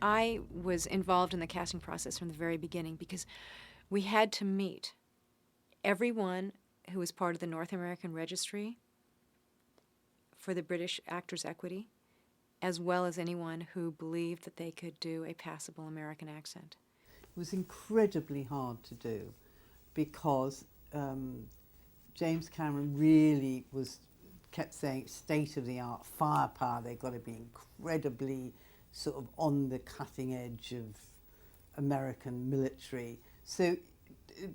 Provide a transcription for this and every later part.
I was involved in the casting process from the very beginning because we had to meet everyone who was part of the North American Registry for the British Actors' Equity, as well as anyone who believed that they could do a passable American accent. It was incredibly hard to do because James Cameron really kept saying state-of-the-art firepower. They've got to be incredibly sort of on the cutting edge of American military. So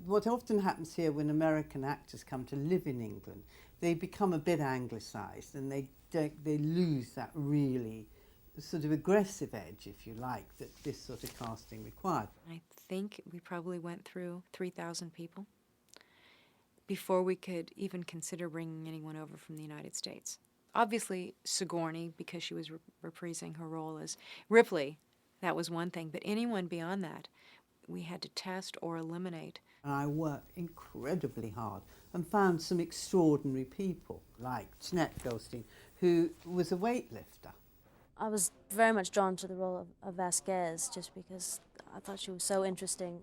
what often happens here when American actors come to live in England, they become a bit anglicised and they lose that really sort of aggressive edge, if you like, that this sort of casting required. I think we probably went through 3,000 people before we could even consider bringing anyone over from the United States. Obviously, Sigourney, because she was reprising her role as Ripley, that was one thing, but anyone beyond that, we had to test or eliminate. And I worked incredibly hard and found some extraordinary people, like Jeanette Goldstein, who was a weightlifter. I was very much drawn to the role of Vasquez just because I thought she was so interesting.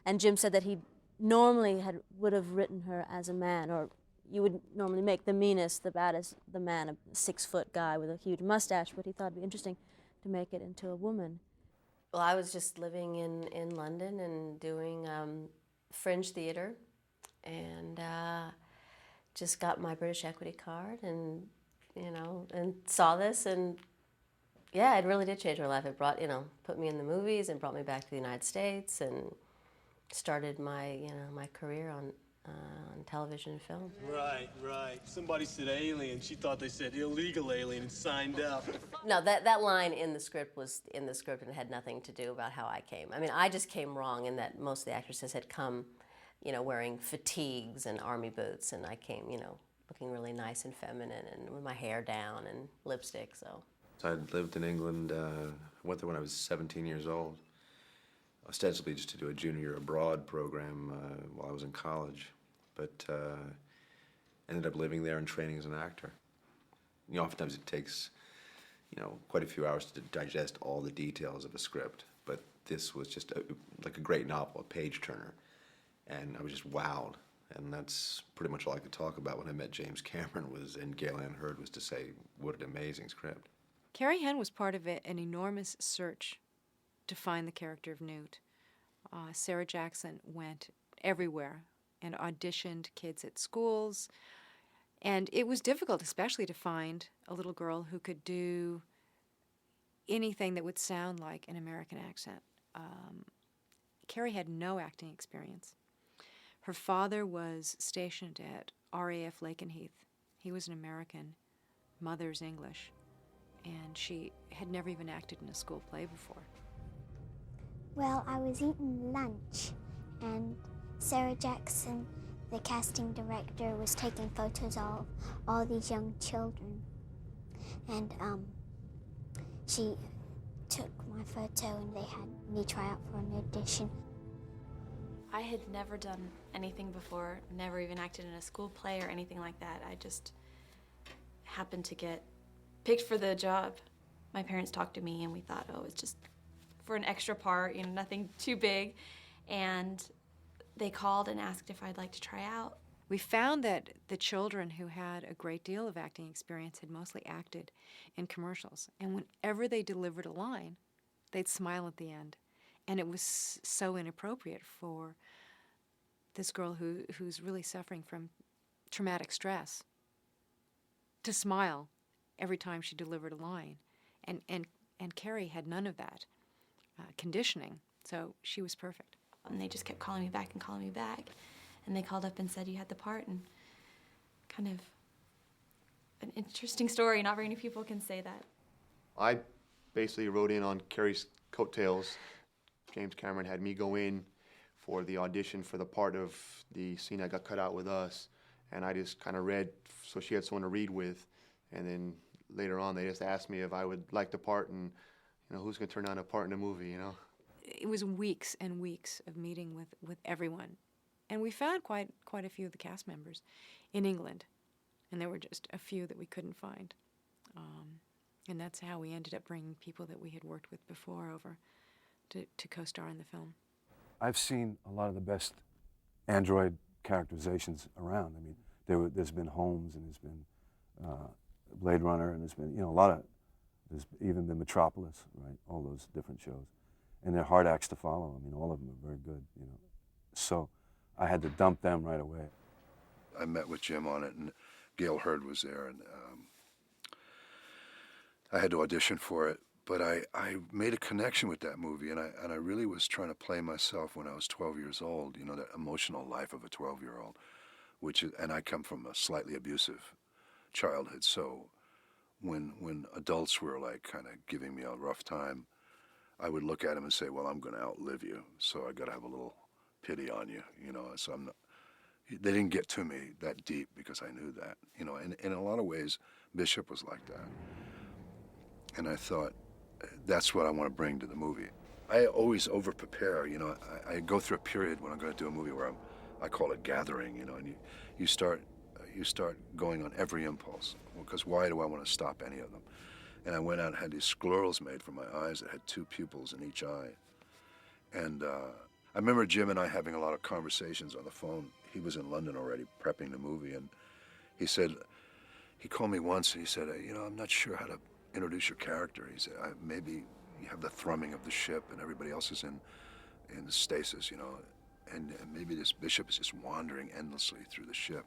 And Jim said that he normally would have written her as a man, or you would normally make the meanest, the baddest, the man, a 6-foot guy with a huge mustache, but he thought it'd be interesting to make it into a woman. Well, I was just living in London and doing fringe theater, and just got my British Equity card, and and saw this, and yeah, it really did change my life. It brought, put me in the movies and brought me back to the United States, and started my my career on television and film. Right. Somebody said alien. She thought they said illegal alien and signed up. No, that line in the script was in the script and had nothing to do about how I came. I mean, I just came wrong in that most of the actresses had come, wearing fatigues and army boots, and I came, looking really nice and feminine and with my hair down and lipstick, so. I'd lived in England, went there when I was 17 years old, ostensibly just to do a junior abroad program while I was in college, but ended up living there and training as an actor. Oftentimes it takes, quite a few hours to digest all the details of a script, but this was just like a great novel, a page-turner, and I was just wowed. And that's pretty much all I could talk about when I met James Cameron and Gail Ann Hurd was to say, what an amazing script. Carrie Henn was part of an enormous search to find the character of Newt. Sarah Jackson went everywhere and auditioned kids at schools, and it was difficult, especially to find a little girl who could do anything that would sound like an American accent. Carrie had no acting experience. Her father was stationed at RAF Lakenheath. He was an American, mother's English, and she had never even acted in a school play before. Well, I was eating lunch, and Sarah Jackson, the casting director, was taking photos of all these young children. And she took my photo, and they had me try out for an audition. I had never done anything before, never even acted in a school play or anything like that. I just happened to get picked for the job. My parents talked to me, and we thought, oh, it's just for an extra part, nothing too big. And they called and asked if I'd like to try out. We found that the children who had a great deal of acting experience had mostly acted in commercials. And whenever they delivered a line, they'd smile at the end. And it was so inappropriate for this girl who's really suffering from traumatic stress to smile every time she delivered a line. And Carrie had none of that conditioning, so she was perfect. And they just kept calling me back and calling me back. And they called up and said, you had the part, and kind of an interesting story. Not very many people can say that. I basically rode in on Carrie's coattails. James Cameron had me go in for the audition for the part of the scene that got cut out with us, and I just kind of read, so she had someone to read with, and then later on they just asked me if I would like the part, and who's going to turn down a part in a movie, It was weeks and weeks of meeting with everyone, and we found quite a few of the cast members in England, and there were just a few that we couldn't find. And that's how we ended up bringing people that we had worked with before over to co-star in the film. I've seen a lot of the best android characterizations around. I mean, there's been Holmes, and there's been Blade Runner, and there's been, a lot of, there's even been Metropolis, right? All those different shows. And they're hard acts to follow. I mean, all of them are very good, So I had to dump them right away. I met with Jim on it, and Gail Hurd was there, and I had to audition for it. But I made a connection with that movie, and I really was trying to play myself when I was 12 years old, that emotional life of a 12-year-old, and I come from a slightly abusive childhood, so when adults were like kind of giving me a rough time, I would look at them and say, well, I'm going to outlive you, so I got to have a little pity on you, so I'm not, they didn't get to me that deep because I knew that, and in a lot of ways, Bishop was like that. And I thought, that's what I want to bring to the movie. I always over-prepare, I go through a period when I'm going to do a movie where I call it gathering, and you start going on every impulse, because why do I want to stop any of them? And I went out and had these sclerals made for my eyes that had 2 pupils in each eye. And I remember Jim and I having a lot of conversations on the phone. He was in London already prepping the movie, and he called me once and he said, I'm not sure how to introduce your character. He said, maybe you have the thrumming of the ship and everybody else is in stasis, and maybe this Bishop is just wandering endlessly through the ship.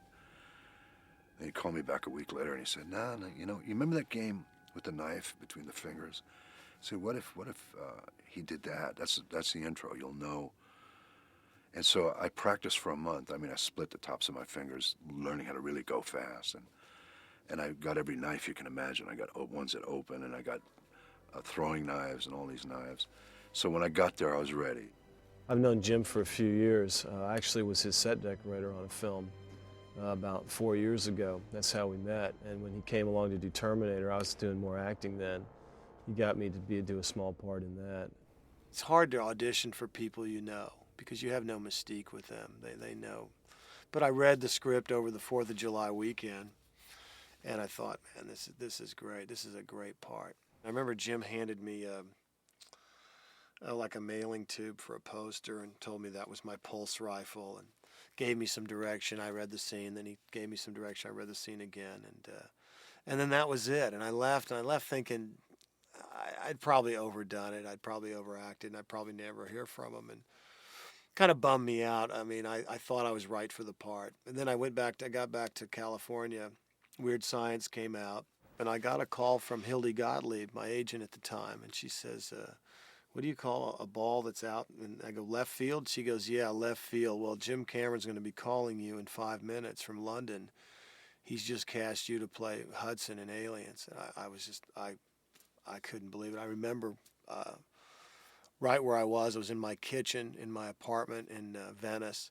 And he called me back a week later and he said, no, you remember that game with the knife between the fingers? I said, what if he did that? That's the intro, you'll know. And so I practiced for a month. I mean, I split the tops of my fingers, learning how to really go fast. And I got every knife you can imagine. I got ones that open, and I got throwing knives and all these knives. So when I got there, I was ready. I've known Jim for a few years. I actually was his set decorator on a film about 4 years ago. That's how we met. And when he came along to do Terminator, I was doing more acting then. He got me to do a small part in that. It's hard to audition for people because you have no mystique with them. They know. But I read the script over the 4th of July weekend, and I thought, man, this is great. This is a great part. I remember Jim handed me like a mailing tube for a poster and told me that was my pulse rifle and gave me some direction. I read the scene. Then he gave me some direction. I read the scene again, and then that was it. And I left thinking I'd probably overdone it. I'd probably overacted, and I'd probably never hear from him. And kind of bummed me out. I mean, I thought I was right for the part. And then I got back to California. Weird Science came out, and I got a call from Hildy Gottlieb, my agent at the time, and she says, what do you call a ball that's out? And I go, left field? She goes, yeah, left field. Well, Jim Cameron's going to be calling you in 5 minutes from London. He's just cast you to play Hudson in Aliens. And I couldn't believe it. I remember right where I was in my kitchen in my apartment in Venice.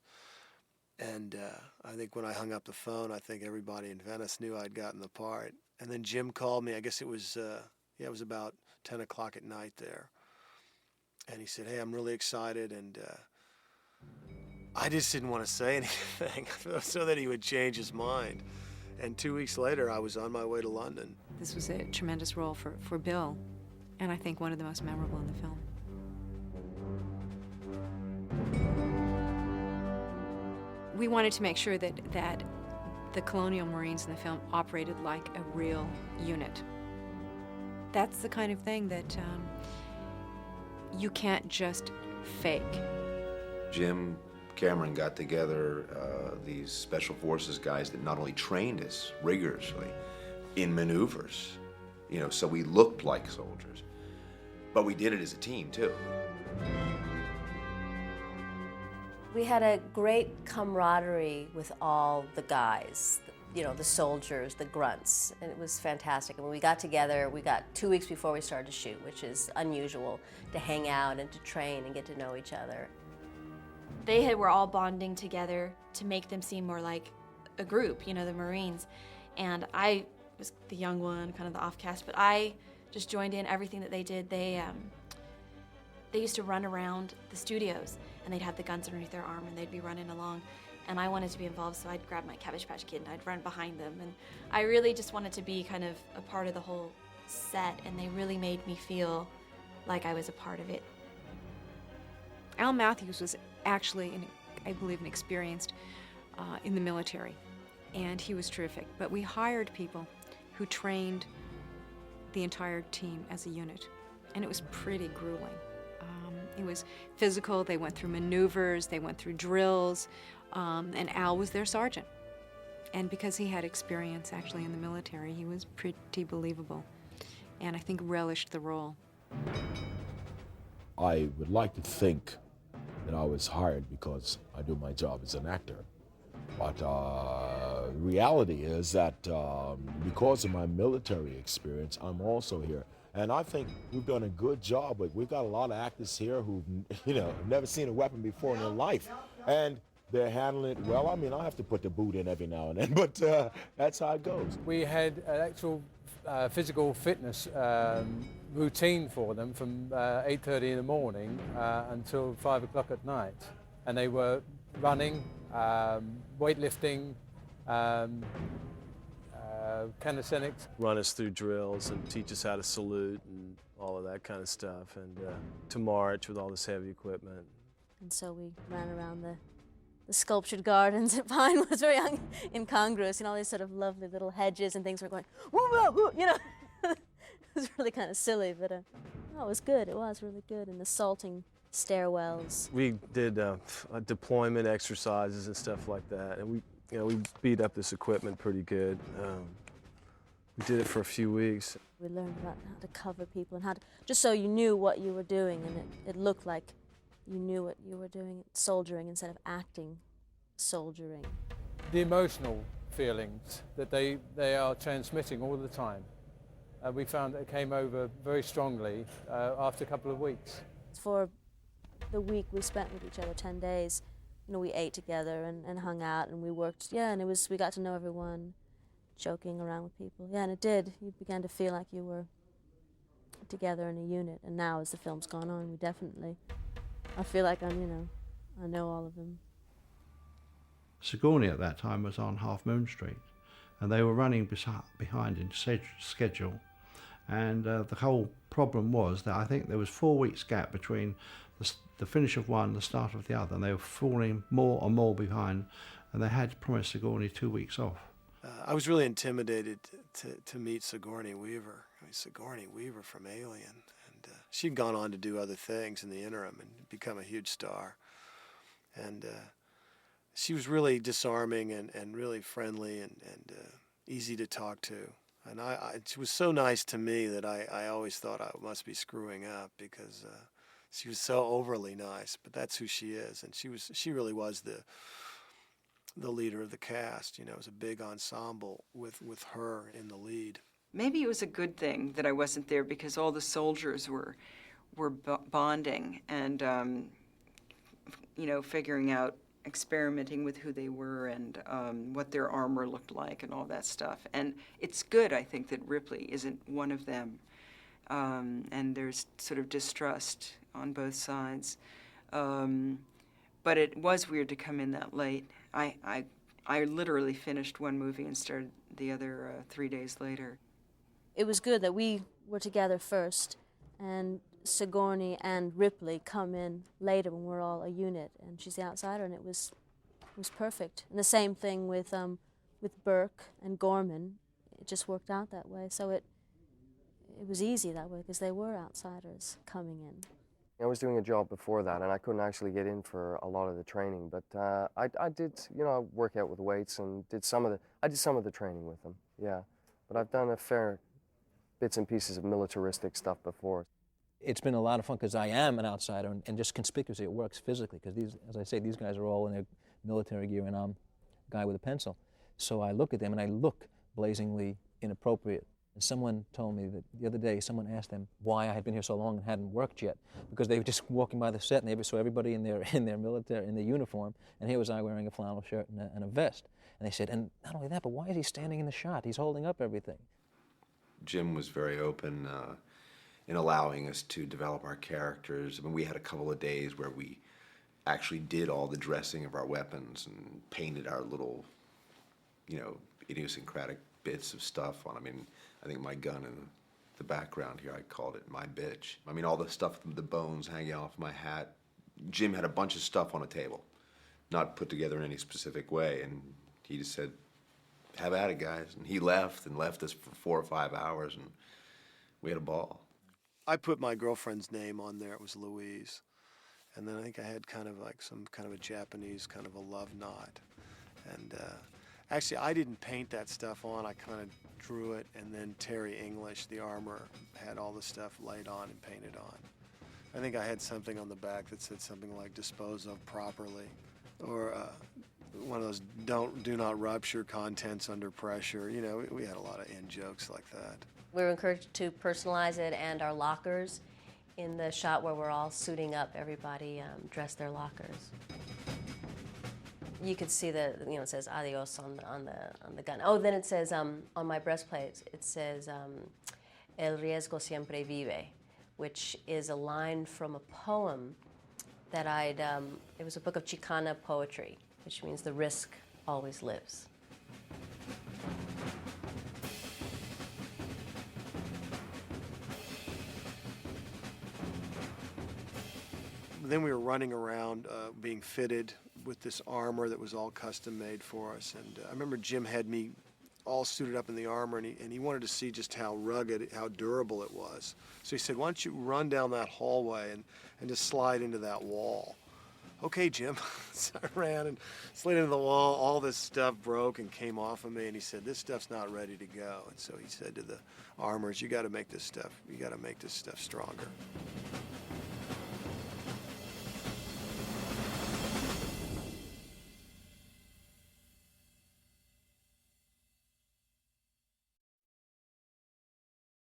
And I think when I hung up the phone, I think everybody in Venice knew I'd gotten the part. And then Jim called me. I guess it was about 10 o'clock at night there. And he said, hey, I'm really excited. And I just didn't want to say anything so that he would change his mind. And 2 weeks later, I was on my way to London. This was a tremendous role for Bill, and I think one of the most memorable in the film. We wanted to make sure that the Colonial Marines in the film operated like a real unit. That's the kind of thing that you can't just fake. Jim Cameron got together these special forces guys that not only trained us rigorously in maneuvers, so we looked like soldiers, but we did it as a team too. We had a great camaraderie with all the guys, the soldiers, the grunts, and it was fantastic. And when we got together, we got 2 weeks before we started to shoot, which is unusual, to hang out and to train and get to know each other. They were all bonding together to make them seem more like a group, the Marines. And I was the young one, kind of the off-cast, but I just joined in everything that they did. They used to run around the studios, and they'd have the guns underneath their arm, and they'd be running along. And I wanted to be involved, so I'd grab my Cabbage Patch Kid, and I'd run behind them. And I really just wanted to be kind of a part of the whole set, and they really made me feel like I was a part of it. Al Matthews was actually, I believe, experienced in the military, and he was terrific. But we hired people who trained the entire team as a unit, and it was pretty grueling. It was physical. They went through maneuvers, they went through drills, and Al was their sergeant. And because he had experience actually in the military, he was pretty believable, and I think relished the role. I would like to think that I was hired because I do my job as an actor. But the reality is that because of my military experience, I'm also here. And I think we've done a good job, but we've got a lot of actors here who've, never seen a weapon before in their life. And they're handling it well. I mean, I have to put the boot in every now and then, but that's how it goes. We had an actual physical fitness routine for them from 8:30 in the morning until 5 o'clock at night. And they were running, weightlifting, calisthenics. Run us through drills and teach us how to salute and all of that kind of stuff, and to march with all this heavy equipment. And so we ran around the sculptured gardens at Pinewood, very incongruous, all these sort of lovely little hedges and things were going, woo, woo, woo, It was really kind of silly, but it was good. It was really good. And the salting stairwells. We did deployment exercises and stuff like that, and we beat up this equipment pretty good. We did it for a few weeks. We learned about how to cover people and how to, just so you knew what you were doing, and it looked like you knew what you were doing, soldiering instead of acting soldiering. The emotional feelings that they are transmitting all the time. We found that it came over very strongly after a couple of weeks. For the week we spent with each other, 10 days, we ate together and hung out and we worked, and we got to know everyone, joking around with people. Yeah, and it did. You began to feel like you were together in a unit. And now as the film's gone on, I feel like I know all of them. Sigourney at that time was on Half Moon Street, and they were running behind in schedule. And the whole problem was that I think there was 4 weeks gap between the finish of one, the start of the other, and they were falling more and more behind, and they had promised Sigourney 2 weeks off. I was really intimidated to meet Sigourney Weaver. Sigourney Weaver from Alien. And she'd gone on to do other things in the interim and become a huge star. And she was really disarming and really friendly and easy to talk to. And she was so nice to me that I always thought I must be screwing up because she was so overly nice. But that's who she is, and she really was the leader of the cast. It was a big ensemble with her in the lead. Maybe it was a good thing that I wasn't there because all the soldiers were bonding and figuring out, experimenting with who they were and what their armor looked like and all that stuff. And it's good, I think, that Ripley isn't one of them. And there's sort of distrust on both sides. But it was weird to come in that late. I literally finished one movie and started the other 3 days later. It was good that we were together first, and Sigourney and Ripley come in later when we're all a unit, and she's the outsider, and it was perfect. And the same thing with Burke and Gorman. It just worked out that way. So it was easy that way because they were outsiders coming in. I was doing a job before that, and I couldn't actually get in for a lot of the training. But I did, work out with weights and did some of the training with them. Yeah, but I've done a fair bits and pieces of militaristic stuff before. It's been a lot of fun because I am an outsider and just conspicuously it works physically because as I say, these guys are all in their military gear and I'm a guy with a pencil. So I look at them and I look blazingly inappropriate. And someone told me that the other day, someone asked them why I had been here so long and hadn't worked yet, because they were just walking by the set and they saw everybody in their uniform, and here was I wearing a flannel shirt and a vest. And they said, and not only that, but why is he standing in the shot? He's holding up everything. Jim was very open in allowing us to develop our characters. I mean, we had a couple of days where we actually did all the dressing of our weapons and painted our little, idiosyncratic bits of stuff on. I mean, I think my gun the background here. I called it my bitch. I mean, all the stuff, the bones hanging off my hat. Jim had a bunch of stuff on a table, not put together in any specific way, and he just said, have at it, guys. And he left us for 4 or 5 hours, and we had a ball. I put my girlfriend's name on there. It was Louise. And then I think I had kind of like some kind of a Japanese kind of a love knot. And actually, I didn't paint that stuff on. I kind of drew it, and then Terry English, the armor, had all the stuff laid on and painted on. I think I had something on the back that said something like "dispose of properly," or one of those "do not rupture contents under pressure." You know, we had a lot of in jokes like that. We were encouraged to personalize it, and our lockers, in the shot where we're all suiting up, everybody dressed their lockers. You could see it says adios on the gun. Oh, then it says on my breastplate, it says el riesgo siempre vive, which is a line from a poem that it was a book of Chicana poetry, which means the risk always lives. Then we were running around being fitted with this armor that was all custom made for us. And I remember Jim had me all suited up in the armor, and he wanted to see just how rugged, how durable it was. So he said, why don't you run down that hallway and just slide into that wall? Okay, Jim. So I ran and slid into the wall. All this stuff broke and came off of me, and he said, this stuff's not ready to go. And so he said to the armors, you got to make this stuff stronger.